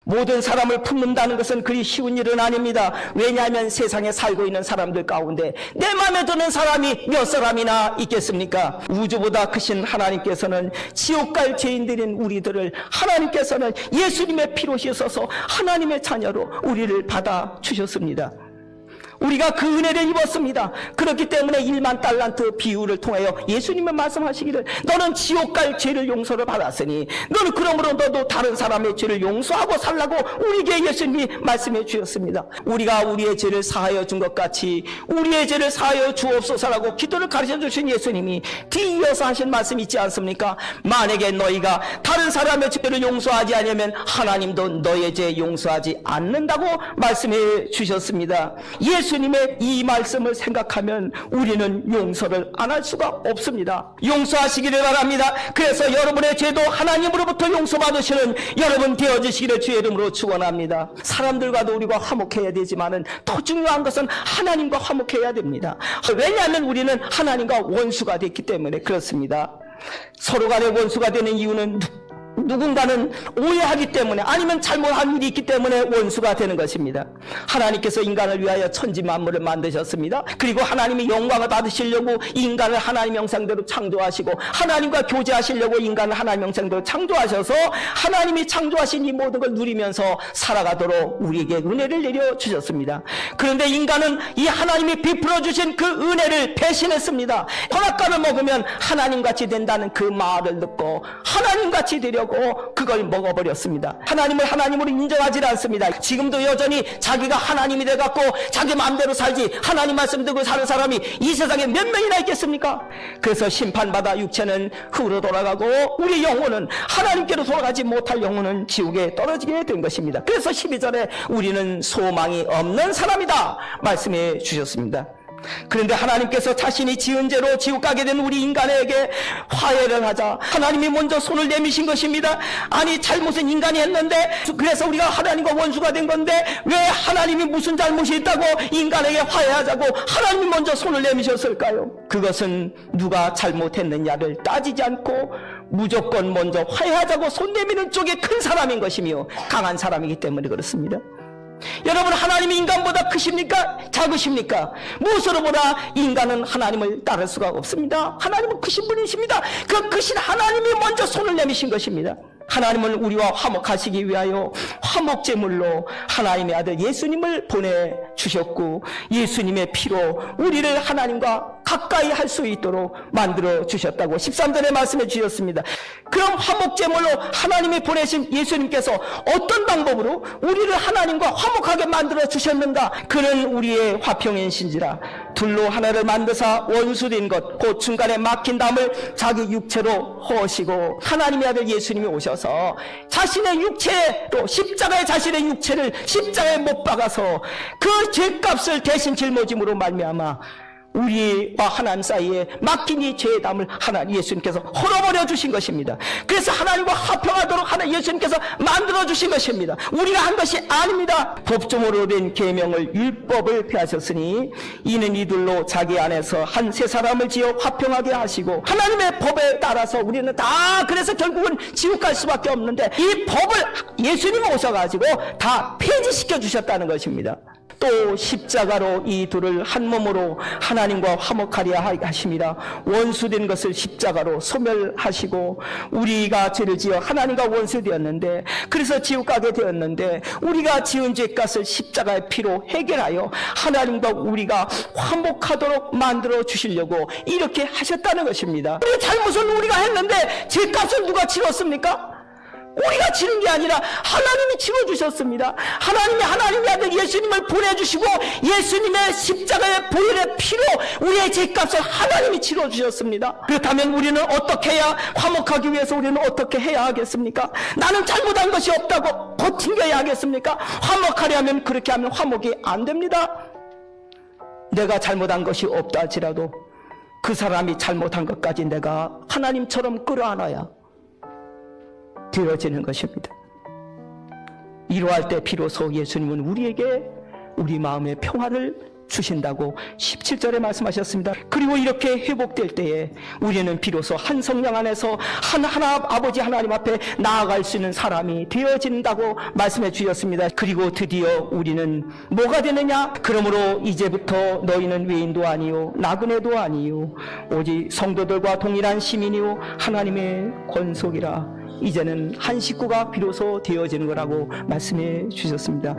모든 사람을 품는다는 것은 그리 쉬운 일은 아닙니다. 왜냐하면 세상에 살고 있는 사람들 가운데 내 마음에 드는 사람이 몇 사람이나 있겠습니까? 우주보다 크신 하나님께서는 지옥 갈 죄인들인 우리들을 하나님께서는 예수님의 피로 씻어서 하나님의 자녀로 우리를 받아주셨습니다. 우리가 그 은혜를 입었습니다. 그렇기 때문에 1만 달란트 비유를 통하여 예수님은 말씀하시기를 너는 지옥 갈 죄를 용서를 받았으니 너는 그러므로 너도 다른 사람의 죄를 용서하고 살라고 우리에게 예수님이 말씀해 주셨습니다. 우리가 우리의 죄를 사하여 준 것 같이 우리의 죄를 사하여 주옵소서라고 기도를 가르쳐 주신 예수님이 뒤이어서 하신 말씀이 있지 않습니까? 만약에 너희가 다른 사람의 죄를 용서하지 않으면 하나님도 너의 죄 용서하지 않는다고 말씀해 주셨습니다. 예수님의 이 말씀을 생각하면 우리는 용서를 안 할 수가 없습니다. 용서하시기를 바랍니다. 그래서 여러분의 죄도 하나님으로부터 용서받으시는 여러분 되어주시기를 주의 이름으로 축원합니다. 사람들과도 우리가 화목해야 되지만은 더 중요한 것은 하나님과 화목해야 됩니다. 왜냐하면 우리는 하나님과 원수가 됐기 때문에 그렇습니다. 서로 간에 원수가 되는 이유는 누군가는 오해하기 때문에 아니면 잘못한 일이 있기 때문에 원수가 되는 것입니다. 하나님께서 인간을 위하여 천지 만물을 만드셨습니다. 그리고 하나님이 영광을 받으시려고 인간을 하나님 형상대로 창조하시고 하나님과 교제하시려고 인간을 하나님 형상대로 창조하셔서 하나님이 창조하신 이 모든 걸 누리면서 살아가도록 우리에게 은혜를 내려주셨습니다. 그런데 인간은 이 하나님이 베풀어 주신 그 은혜를 배신했습니다. 선악과를 먹으면 하나님같이 된다는 그 말을 듣고 하나님같이 되려고 그걸 먹어버렸습니다. 하나님을 하나님으로 인정하지 않습니다. 지금도 여전히 자기가 하나님이 돼갖고 자기 마음대로 살지 하나님 말씀 듣고 사는 사람이 이 세상에 몇 명이나 있겠습니까? 그래서 심판받아 육체는 흙으로 돌아가고 우리 영혼은 하나님께로 돌아가지 못할 영혼은 지옥에 떨어지게 된 것입니다. 그래서 12절에 우리는 소망이 없는 사람이다 말씀해 주셨습니다. 그런데 하나님께서 자신이 지은 죄로 지옥 가게 된 우리 인간에게 화해를 하자 하나님이 먼저 손을 내미신 것입니다. 아니 잘못은 인간이 했는데 그래서 우리가 하나님과 원수가 된 건데 왜 하나님이 무슨 잘못이 있다고 인간에게 화해하자고 하나님이 먼저 손을 내미셨을까요? 그것은 누가 잘못했느냐를 따지지 않고 무조건 먼저 화해하자고 손 내미는 쪽이 큰 사람인 것이며 강한 사람이기 때문에 그렇습니다. 여러분 하나님이 인간보다 크십니까? 작으십니까? 무엇으로 보나 인간은 하나님을 따를 수가 없습니다. 하나님은 크신 분이십니다. 그 크신 하나님이 먼저 손을 내미신 것입니다. 하나님은 우리와 화목하시기 위하여 화목제물로 하나님의 아들 예수님을 보내주셨고 예수님의 피로 우리를 하나님과 가까이 할 수 있도록 만들어 주셨다고 13절에 말씀해 주셨습니다. 그럼 화목제물로 하나님이 보내신 예수님께서 어떤 방법으로 우리를 하나님과 화목하게 만들어 주셨는가? 그는 우리의 화평이신지라 둘로 하나를 만드사 원수된 것 곧 중간에 막힌 담을 자기 육체로 허시고 하나님의 아들 예수님이 오셔서 자신의 육체로 십자가의 자신의 육체를 십자가에 못 박아서 그 죄값을 대신 짊어짐으로 말미암아 우리와 하나님 사이에 막힌 이 죄의 담을 하나님 예수님께서 헐어버려 주신 것입니다. 그래서 하나님과 화평하도록 하나님 예수님께서 만들어 주신 것입니다. 우리가 한 것이 아닙니다. 법정으로 된 계명을 율법을 폐하셨으니 이는 이들로 자기 안에서 한 세 사람을 지어 화평하게 하시고 하나님의 법에 따라서 우리는 다 그래서 결국은 지옥 갈 수밖에 없는데 이 법을 예수님 오셔가지고 다 폐지시켜 주셨다는 것입니다. 또 십자가로 이 둘을 한 몸으로 하나님과 화목하려 하심이라 원수된 것을 십자가로 소멸하시고 우리가 죄를 지어 하나님과 원수되었는데 그래서 지옥 가게 되었는데 우리가 지은 죄값을 십자가의 피로 해결하여 하나님과 우리가 화목하도록 만들어 주시려고 이렇게 하셨다는 것입니다. 우리 잘못은 우리가 했는데 죄값을 누가 치렀습니까? 우리가 치는 게 아니라 하나님이 치러주셨습니다. 하나님의 아들 예수님을 보내주시고 예수님의 십자가의 보혈의 피로 우리의 죄값을 하나님이 치러주셨습니다. 그렇다면 우리는 어떻게 해야 화목하기 위해서 우리는 어떻게 해야 하겠습니까? 나는 잘못한 것이 없다고 버팅겨야 하겠습니까? 화목하려면 그렇게 하면 화목이 안 됩니다. 내가 잘못한 것이 없다 할지라도 그 사람이 잘못한 것까지 내가 하나님처럼 끌어안아야 되어지는 것입니다. 이러할 때 비로소 예수님은 우리에게 우리 마음의 평화를 주신다고 17절에 말씀하셨습니다. 그리고 이렇게 회복될 때에 우리는 비로소 한 성령 안에서 하나 아버지 하나님 앞에 나아갈 수 있는 사람이 되어진다고 말씀해 주셨습니다. 그리고 드디어 우리는 뭐가 되느냐? 그러므로 이제부터 너희는 외인도 아니요 나그네도 아니요 오직 성도들과 동일한 시민이요 하나님의 권속이라. 이제는 한 식구가 비로소 되어지는 거라고 말씀해 주셨습니다.